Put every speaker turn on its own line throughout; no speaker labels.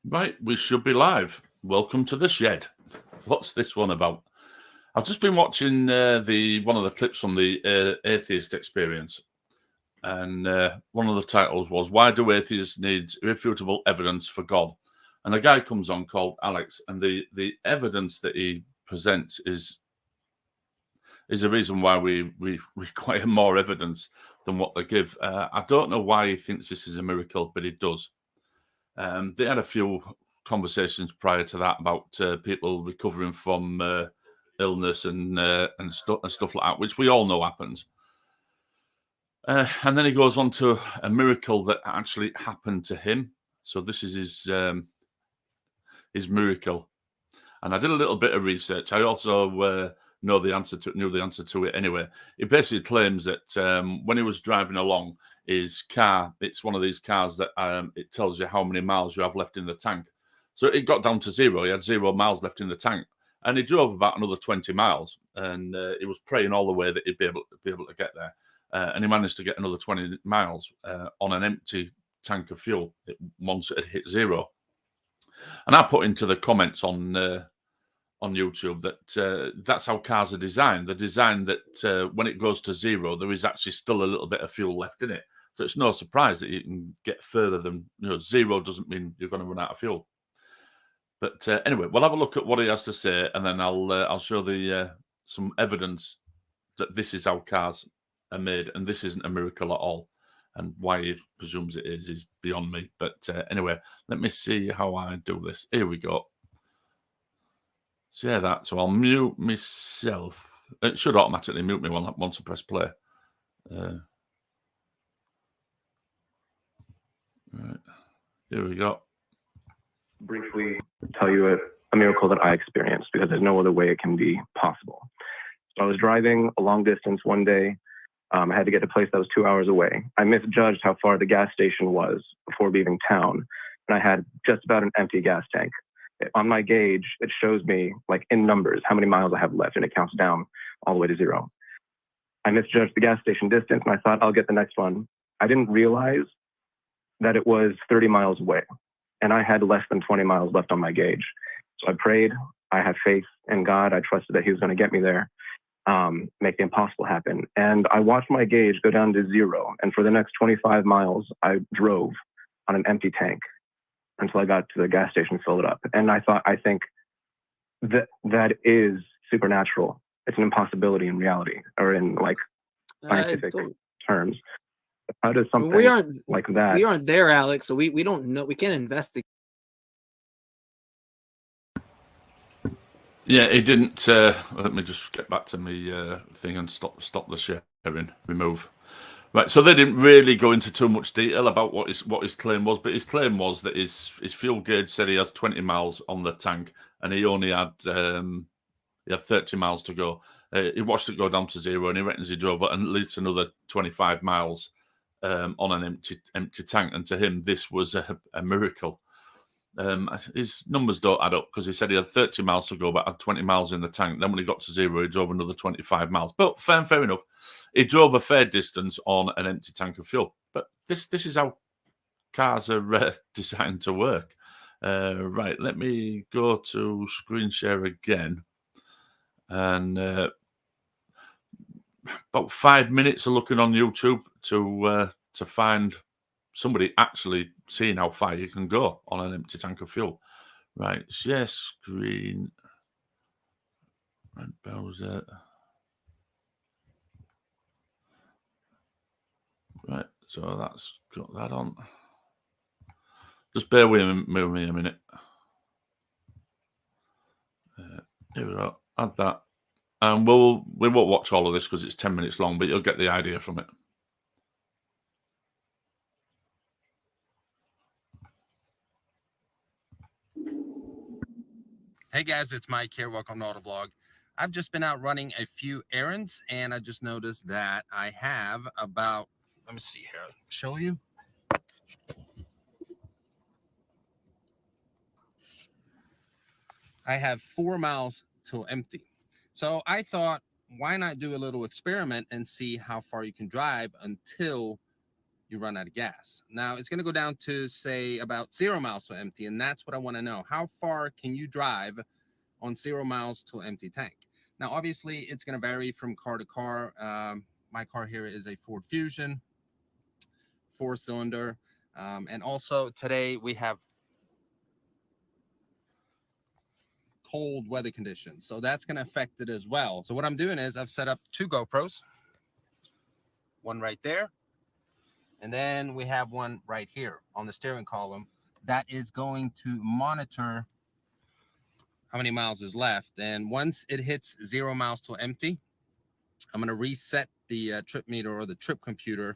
Right, we should be live. Welcome to the shed. What's this one about? I've just been watching one of the clips from the atheist experience, and one of the titles was "Why do atheists need irrefutable evidence for God?" And a guy comes on called Alex, and the evidence that he presents is a reason why we require more evidence than what they give. I don't know why he thinks this is a miracle, but he does. They had a few conversations prior to that about people recovering from illness and stuff like that, which we all know happens. And then he goes on to a miracle that actually happened to him. So this is his miracle. And I did a little bit of research. I also knew the answer to it anyway. He basically claims that when he was driving along, his car, it's one of these cars that it tells you how many miles you have left in the tank. So it got down to 0. He had 0 miles left in the tank, and he drove about another 20 miles. And he was praying all the way that he'd be able to get there. And he managed to get another 20 miles on an empty tank of fuel once it had hit 0. And I put into the comments on YouTube that that's how cars are designed. They're designed that when it goes to 0, there is actually still a little bit of fuel left in it. So it's no surprise that you can get further than 0 doesn't mean you're going to run out of fuel. But anyway, we'll have a look at what he has to say, and then I'll show the some evidence that this is how cars are made, and this isn't a miracle at all. And why he presumes it is beyond me. But anyway, let me see how I do this. Here we go. Share that. So I'll mute myself. It should automatically mute me once I press play. Right. Here we go.
Briefly tell you a miracle that I experienced, because there's no other way it can be possible. So I was driving a long distance one day. I had to get to a place that was 2 hours away. I misjudged how far the gas station was before leaving town, and I had just about an empty gas tank. On my gauge, it shows me, like in numbers, how many miles I have left, and it counts down all the way to 0. I misjudged the gas station distance, and I thought I'll get the next one. I didn't realize that it was 30 miles away, and I had less than 20 miles left on my gauge. So I prayed. I had faith in God. I trusted that he was going to get me there, make the impossible happen. And I watched my gauge go down to 0. And for the next 25 miles, I drove on an empty tank until I got to the gas station, filled it up. And I think that is supernatural. It's an impossibility in reality, or in like scientific terms. How does something like that?
We aren't there, Alex. So we don't know. We can't investigate.
Yeah, it didn't. Let me just get back to me thing and stop the sharing. Remove. Right, so they didn't really go into too much detail about what his claim was, but his claim was that his fuel gauge said he has 20 miles on the tank, and he only had 30 miles to go. He watched it go down to 0, and he reckons he drove at least another 25 miles on an empty tank. And to him, this was a miracle. His numbers don't add up, because he said he had 30 miles to go, but had 20 miles in the tank. Then when he got to 0, he drove another 25 miles. But fair enough. He drove a fair distance on an empty tank of fuel. But this is how cars are designed to work. Right, let me go to screen share again. And about 5 minutes of looking on YouTube to find somebody actually seeing how far you can go on an empty tank of fuel. Right, share screen. Right, browser. Right, so that's got that on. Just bear with me a minute. Here we go. Add that. And we won't watch all of this because it's 10 minutes long, but you'll get the idea from it.
Hey guys, it's Mike here. Welcome to Autoblog. I've just been out running a few errands, and I just noticed that I have about, let me see here, show you. I have 4 miles till empty. So I thought, why not do a little experiment and see how far you can drive until you run out of gas. Now it's going to go down to say about 0 miles to empty. And that's what I want to know. How far can you drive on 0 miles to empty tank? Now, obviously it's going to vary from car to car. My car here is a Ford Fusion 4-cylinder. And also today we have cold weather conditions, so that's going to affect it as well. So what I'm doing is I've set up 2 GoPros, one right there, and then we have one right here on the steering column that is going to monitor how many miles is left. And once it hits 0 miles to empty, I'm going to reset the trip meter or the trip computer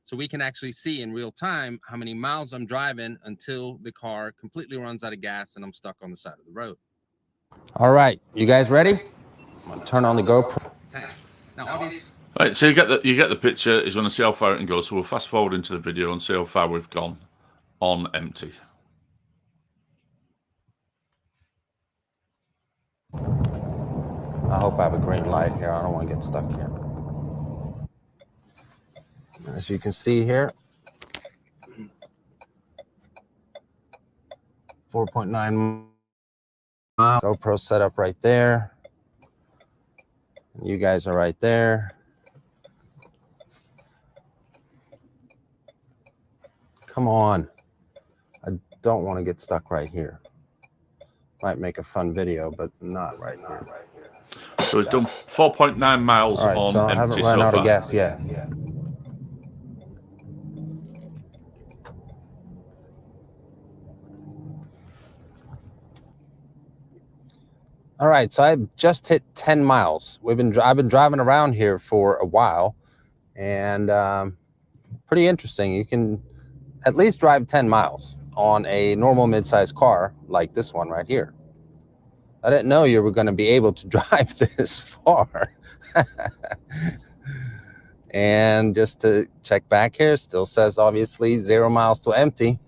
so we can actually see in real time how many miles I'm driving until the car completely runs out of gas and I'm stuck on the side of the road.
All right, you guys ready? I'm gonna turn on the GoPro.
Now, obviously,
Right, so you get the picture. Is want to see how far it can go. So we'll fast forward into the video and see how far we've gone on empty.
I hope I have a green light here. I don't want to get stuck here. As you can see here, 4.9 miles. GoPro set up right there. And you guys are right there. Come on. I don't want to get stuck right here. Might make a fun video, but not right now.
So it's done 4.9 miles
All right,
on
so I
empty
haven't
so
run out
far.
of gas yet. All right, so I just hit 10 miles. I've been driving around here for a while, and pretty interesting. You can at least drive 10 miles on a normal mid-sized car like this one right here. I didn't know you were going to be able to drive this far. And just to check back here, still says obviously 0 miles to empty.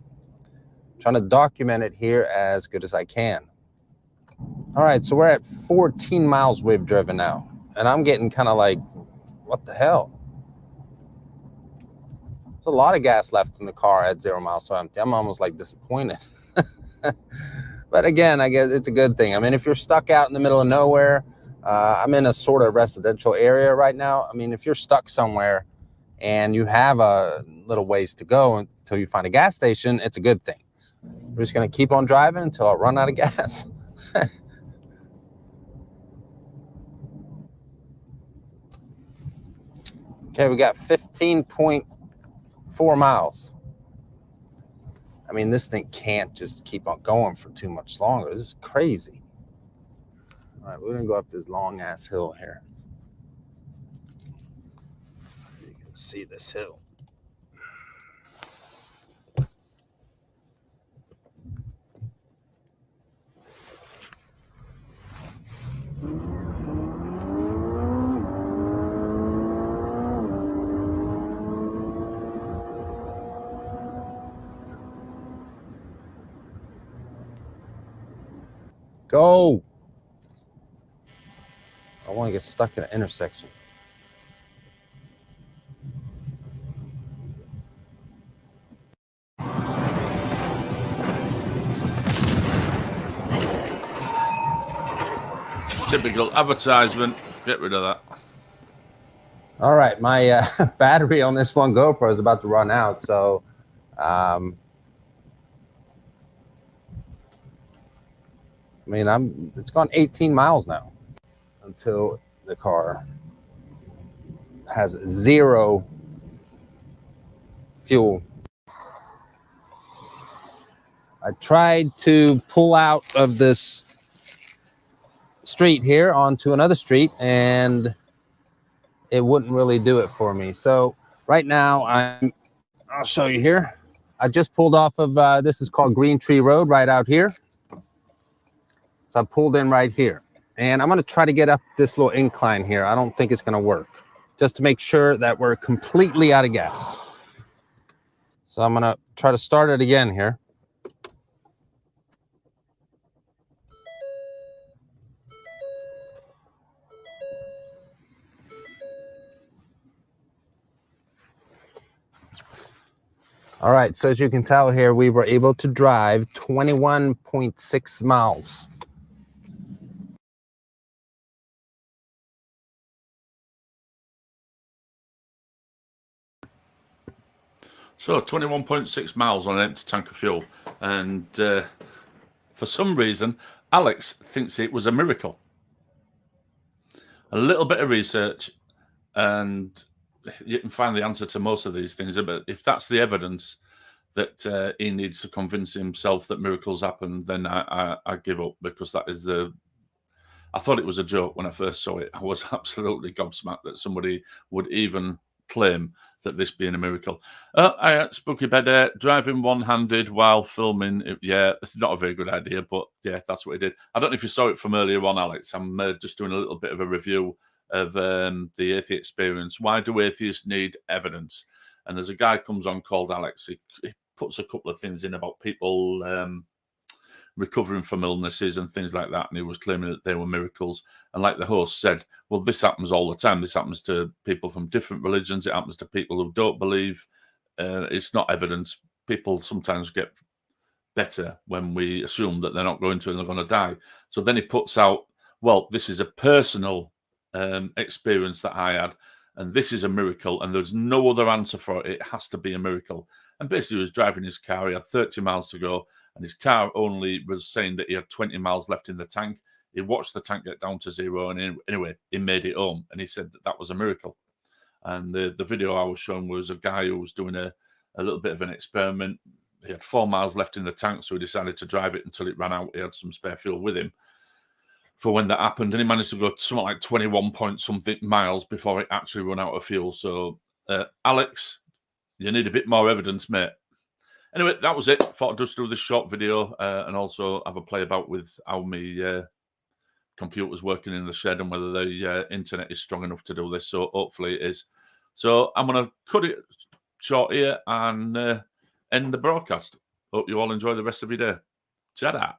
Trying to document it here as good as I can. All right, so we're at 14 miles we've driven now, and I'm getting kind of like, what the hell? There's a lot of gas left in the car at 0 miles to empty. I'm almost like disappointed. But again, I guess it's a good thing. I mean, if you're stuck out in the middle of nowhere, I'm in a sort of residential area right now. I mean, if you're stuck somewhere and you have a little ways to go until you find a gas station, it's a good thing. We're just going to keep on driving until I run out of gas. Okay, we got 15.4 miles. I mean, this thing can't just keep on going for too much longer. This is crazy. All right, we're gonna go up this long ass hill here. You can see this hill. Go. I want to get stuck in an intersection.
Typical advertisement. Get rid of that.
All right, my battery on this one GoPro is about to run out, so I mean, it's gone 18 miles now until the car has 0 fuel. I tried to pull out of this street here onto another street, and it wouldn't really do it for me. So right now, I'll show you here. I just pulled off of, this is called Green Tree Road right out here. So I pulled in right here, and I'm gonna try to get up this little incline here. I don't think it's gonna work, just to make sure that we're completely out of gas. So I'm gonna try to start it again here. All right, so as you can tell here, we were able to drive 21.6 miles.
So 21.6 miles on an empty tank of fuel. And for some reason, Alex thinks it was a miracle. A little bit of research and you can find the answer to most of these things. But if that's the evidence that he needs to convince himself that miracles happen, then I give up, because that is I thought it was a joke when I first saw it. I was absolutely gobsmacked that somebody would even claim that this being a miracle. I had Spooky Bed driving one-handed while filming. Yeah, it's not a very good idea, but yeah, that's what he did. I don't know if you saw it from earlier on, Alex. I'm just doing a little bit of a review of the atheist experience. Why do atheists need evidence? And there's a guy comes on called Alex. He puts a couple of things in about people recovering from illnesses and things like that, and he was claiming that they were miracles. And like the host said, well, this happens all the time. This happens to people from different religions. It happens to people who don't believe. It's not evidence. People sometimes get better when we assume that they're not going to and they're going to die. So then he puts out, well, this is a personal experience that I had, and this is a miracle, and there's no other answer for it. It has to be a miracle. And basically, he was driving his car. He had 30 miles to go, and his car only was saying that he had 20 miles left in the tank. He watched the tank get down to zero, and anyway, he made it home, and he said that was a miracle. And the video I was showing was a guy who was doing a little bit of an experiment. He had 4 miles left in the tank, so he decided to drive it until it ran out. He had some spare fuel with him for when that happened, and he managed to go something like 21 point something miles before it actually ran out of fuel. So, Alex, you need a bit more evidence, mate. Anyway, that was it. Thought I'd just do this short video and also have a play about with how my computer's working in the shed and whether the internet is strong enough to do this. So hopefully it is. So I'm going to cut it short here and end the broadcast. Hope you all enjoy the rest of your day. Ta-da.